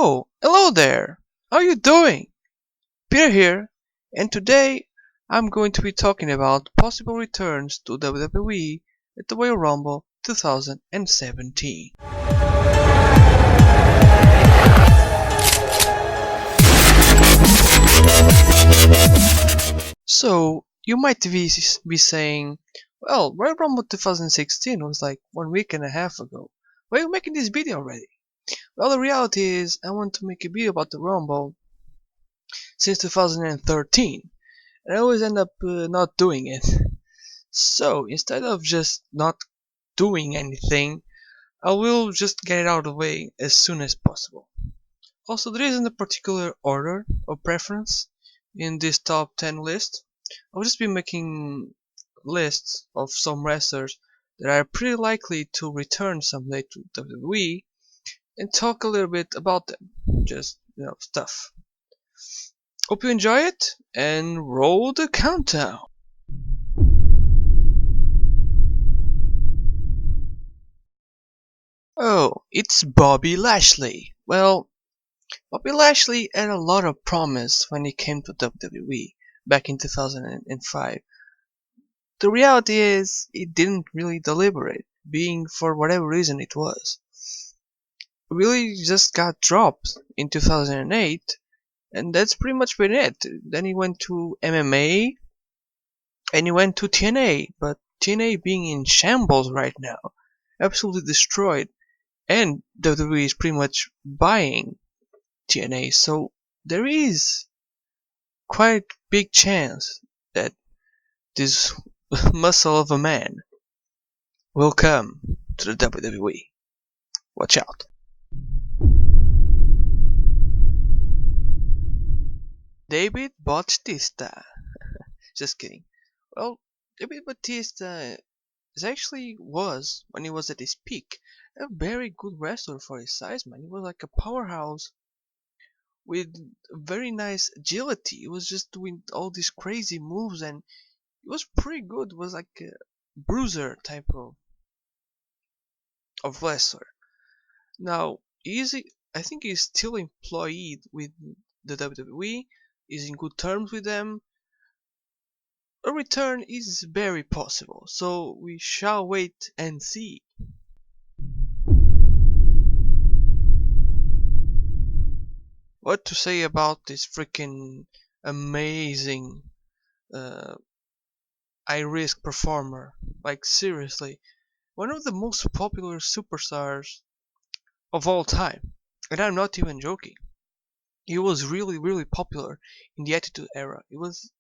Oh, hello there! How you doing? Peter here, and today I'm going to be talking about possible returns to WWE at the Royal Rumble 2017. So, you might be saying, well, Royal Rumble 2016 was like 1 week and a half ago. Why are you making this video already? Well, the reality is, I want to make a video about the Rumble since 2013, and I always end up not doing it. So instead of just not doing anything, I will just get it out of the way as soon as possible. Also, there isn't a particular order or preference in this top 10 list. I'll just be making lists of some wrestlers that are pretty likely to return someday to WWE and talk a little bit about them. Just, stuff. Hope you enjoy it and roll the countdown. Oh, it's Bobby Lashley. Well, Bobby Lashley had a lot of promise when he came to WWE back in 2005. The reality is, he didn't really deliver it, being for whatever reason it was. Really just got dropped in 2008, and that's pretty much been it. Then he went to MMA, and he went to TNA, but TNA being in shambles right now, absolutely destroyed, and WWE is pretty much buying TNA, so there is quite big chance that this muscle of a man will come to the WWE. Watch out. David Bautista. Just kidding. Well, David Bautista was, when he was at his peak, a very good wrestler for his size, man. He was like a powerhouse with very nice agility. He was just doing all these crazy moves, and it was pretty good. It was like a bruiser type of wrestler. Now, I think he's still employed with the WWE. He's in good terms with them. A return is very possible, so we shall wait and see. What to say about this freaking amazing uh, high risk performer? Like, seriously, one of the most popular superstars of all time. And I'm not even joking. He was really, really popular in the Attitude Era. It was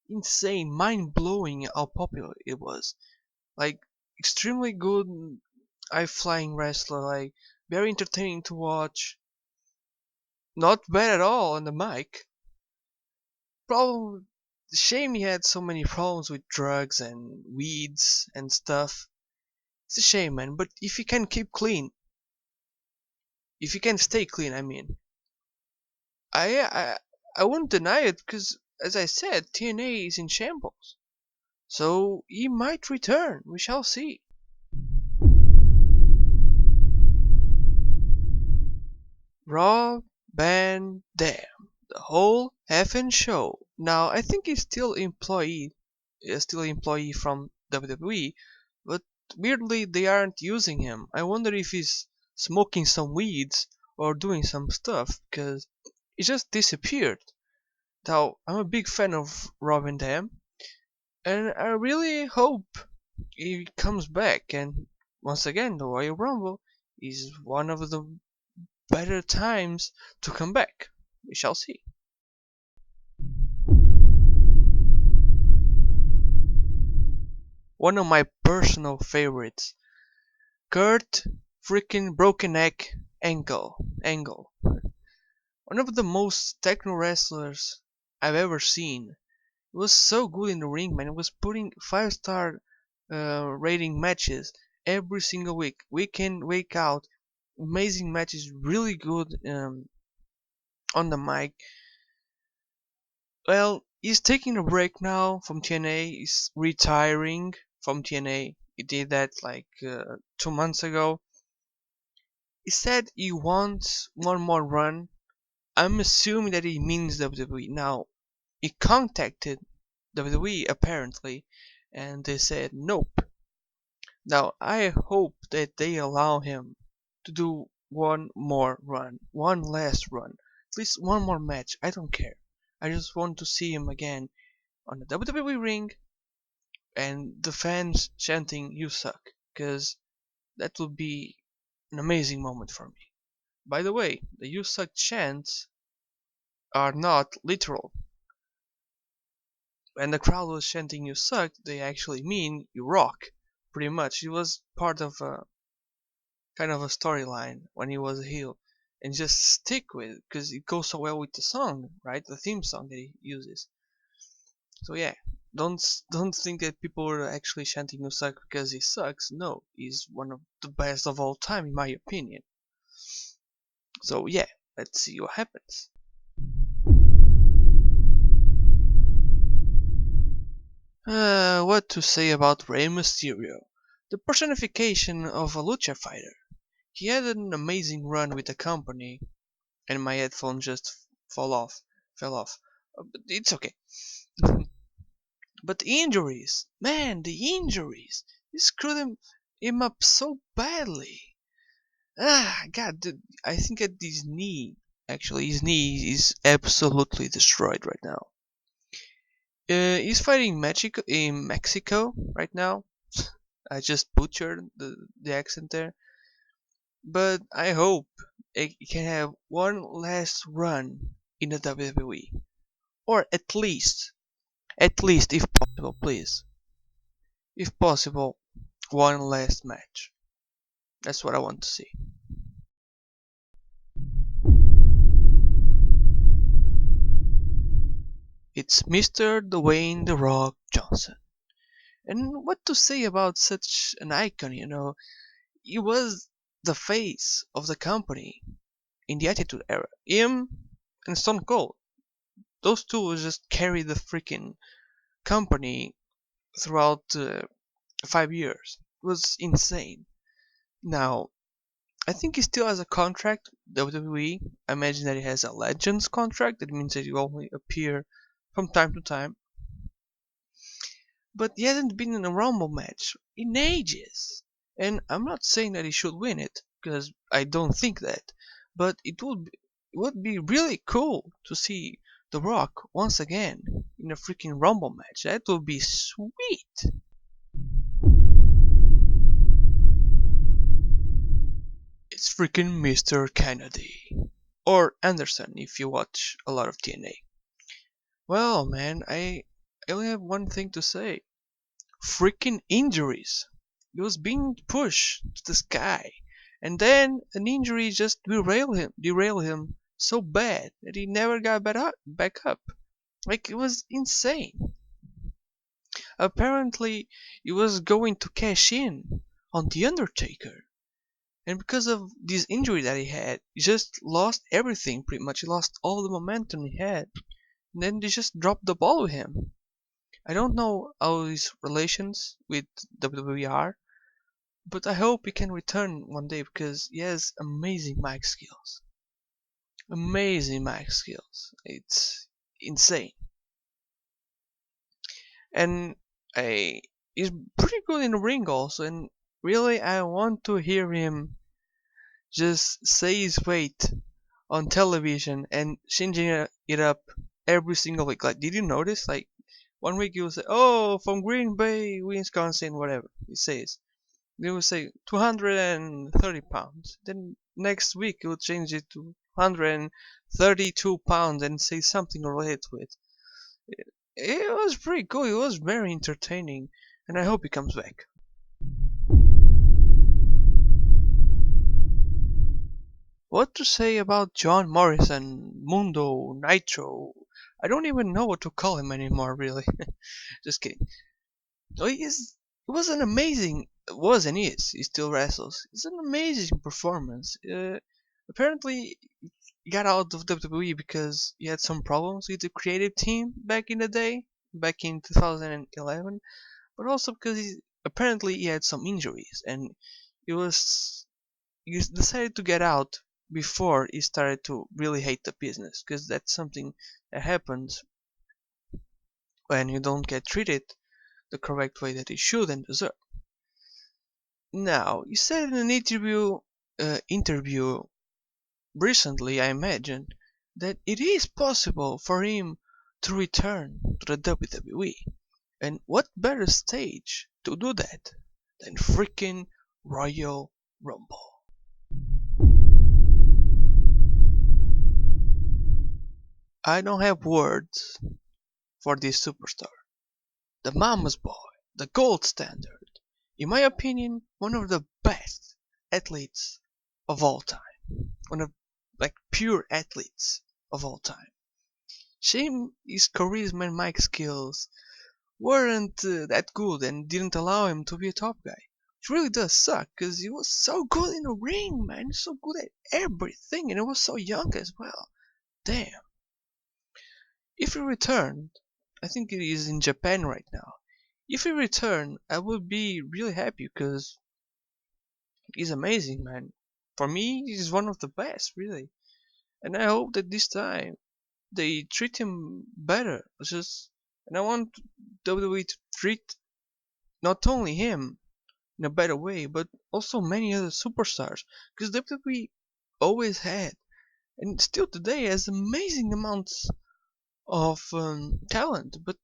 insane, mind blowing how popular it was. Like, extremely good, high flying wrestler, like, very entertaining to watch. Not bad at all on the mic. Problem, shame he had so many problems with drugs and weeds and stuff. It's a shame, man. But if you can keep clean, if you can stay clean, I mean, I I I wouldn't deny it because, as I said, TNA is in shambles. So he might return. We shall see. Rob Van Dam, the whole effing show. Now I think he's still employee from WWE, but weirdly they aren't using him. I wonder if he's smoking some weeds or doing some stuff because he just disappeared. Now I'm a big fan of Rob Van Dam, and I really hope he comes back. And once again, the Royal Rumble is one of the better times to come back. We shall see. One of my personal favorites, Kurt freaking Broken Neck Angle. One of the most techno wrestlers I've ever seen. It was so good in the ring, man. It was putting 5-star rating matches every single week in, week out. Amazing matches, really good on the mic. Well, he's taking a break now from TNA. He's retiring from TNA. He did that like 2 months ago. He said he wants one more run. I'm assuming that he means WWE. Now, he contacted WWE apparently, and they said nope. Now, I hope that they allow him to do one more run, one last run, at least one more match. I don't care. I just want to see him again on the WWE ring and the fans chanting "You suck," because that would be an amazing moment for me. By the way, the "You suck" chants are not literal. When the crowd was chanting "You suck," they actually mean "You rock." Pretty much, it was part of a kind of a storyline when he was a heel, and just stick with it because it goes so well with the song, right? The theme song that he uses. So yeah, don't think that people are actually chanting "You suck" because he sucks. No, he's one of the best of all time in my opinion. So yeah, let's see what happens. What to say about Rey Mysterio? The personification of a lucha fighter. He had an amazing run with the company, and my headphone just fell off. But it's okay. But the injuries, man, the injuries. He screwed him up so badly. God, dude, I think at his knee, actually, his knee is absolutely destroyed right now. He's fighting Mexico right now. I just butchered the accent there. But I hope he can have one last run in the WWE. Or at least if possible, please. If possible, one last match. That's what I want to see. It's Mr. Dwayne The Rock Johnson. And what to say about such an icon? He was the face of the company in the Attitude Era. Him and Stone Cold. Those two just carried the freaking company throughout 5 years. It was insane. Now, I think he still has a contract, WWE. I imagine that he has a Legends contract. That means that you only appear from time to time. But he hasn't been in a Rumble match in ages. And I'm not saying that he should win it, because I don't think that. But it would be really cool to see The Rock once again in a freaking Rumble match. That would be sweet. It's freaking Mr. Kennedy. Or Anderson if you watch a lot of TNA. Well, man, I only have one thing to say. Freaking injuries. He was being pushed to the sky, and then an injury just derailed him so bad that he never got back up. Like it was insane. Apparently, he was going to cash in on the Undertaker, and because of this injury that he had, he just lost everything pretty much. He lost all the momentum he had, and then they just dropped the ball with him. I don't know how his relations with WWE are, but I hope he can return one day because he has amazing mic skills. Amazing mic skills. It's insane. And I, he's pretty good in the ring also. And really, I want to hear him just say his weight on television and changing it up every single week. Like, did you notice? Like, one week he will say, "Oh, from Green Bay, Wisconsin, whatever." He says. They will say 230 pounds. Then next week he will change it to 132 pounds and say something related to it. It was pretty cool. It was very entertaining, and I hope he comes back. What to say about John Morrison, Mundo, Nitro? I don't even know what to call him anymore, really. Just kidding. Oh, it was an amazing, was and is, he still wrestles. It's an amazing performance. Apparently, he got out of WWE because he had some problems with the creative team back in the day, back in 2011, but also because apparently he had some injuries and it was he decided to get out before he started to really hate the business, because that's something that happens when you don't get treated the correct way that you should and deserve. Now, he said in an interview recently, I imagine, that it is possible for him to return to the WWE. And what better stage to do that than freaking Royal Rumble? I don't have words for this superstar. The mama's boy, the gold standard. In my opinion, one of the best athletes of all time. One of like pure athletes of all time. Shame his charisma and mic skills weren't that good and didn't allow him to be a top guy. It really does suck because he was so good in the ring, man. He's so good at everything, and he was so young as well. Damn. If he returned, I think he is in Japan right now. If he returned, I would be really happy because he's amazing, man. For me, he's one of the best, really. And I hope that this time they treat him better. And I want WWE to treat not only him in a better way, but also many other superstars. Because WWE always had, and still today has amazing amounts of talent, but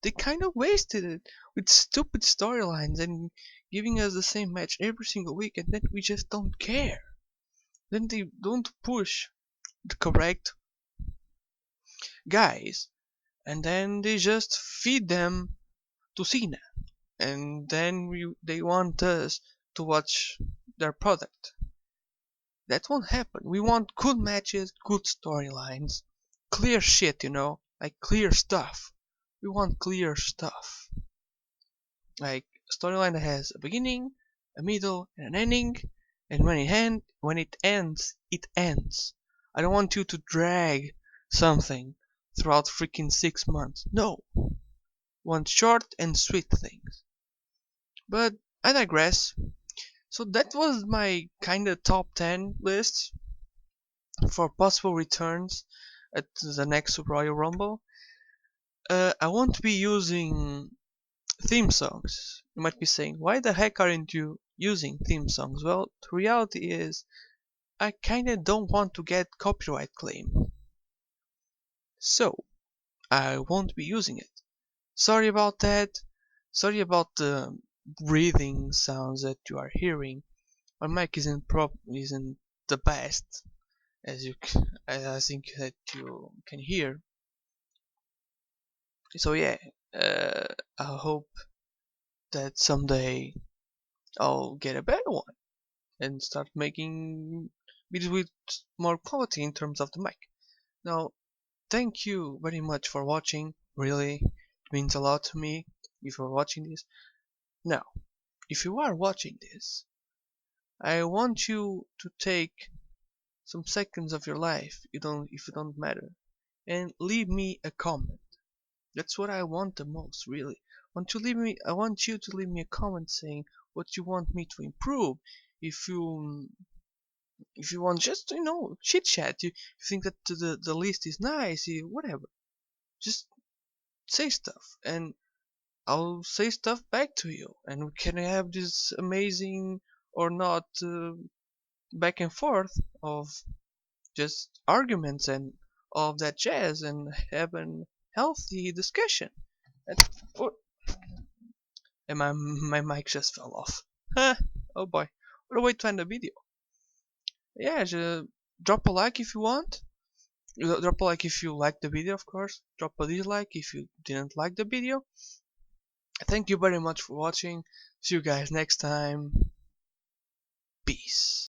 they kind of wasted it with stupid storylines and giving us the same match every single week, and then we just don't care. Then they don't push the correct guys, and then they just feed them to Cena, and then they want us to watch their product. That won't happen. We want good matches, good storylines, clear shit, like clear stuff. We want clear stuff. Like a storyline that has a beginning, a middle, and an ending, and when it ends, it ends. I don't want you to drag something throughout freaking 6 months. No. I want short and sweet things. But I digress. So that was my kinda top 10 list for possible returns at the next Royal Rumble. I won't be using theme songs. You might be saying, why the heck aren't you using theme songs? Well, the reality is, I kinda don't want to get copyright claim. So, I won't be using it. Sorry about that. Sorry about the breathing sounds that you are hearing. My mic isn't the best, as I think that you can hear. So yeah, I hope that someday I'll get a better one and start making videos with more quality in terms of the mic. Now, thank you very much for watching. Really, it means a lot to me if you're watching this. Now, if you are watching this, I want you to take some seconds of your life, if you don't matter, and leave me a comment. That's what I want the most, really. I want you to leave me a comment saying what you want me to improve. If you if you want just chit chat, you think that the list is nice, whatever. Just say stuff, and I'll say stuff back to you, and we can have this amazing or not back and forth of just arguments and all of that jazz, and have a healthy discussion. And, oh, and my mic just fell off. Huh, oh boy, what a way to end the video. Yeah, just drop a like if you want. Drop a like if you liked the video, of course. Drop a dislike if you didn't like the video. Thank you very much for watching. See you guys next time. Peace.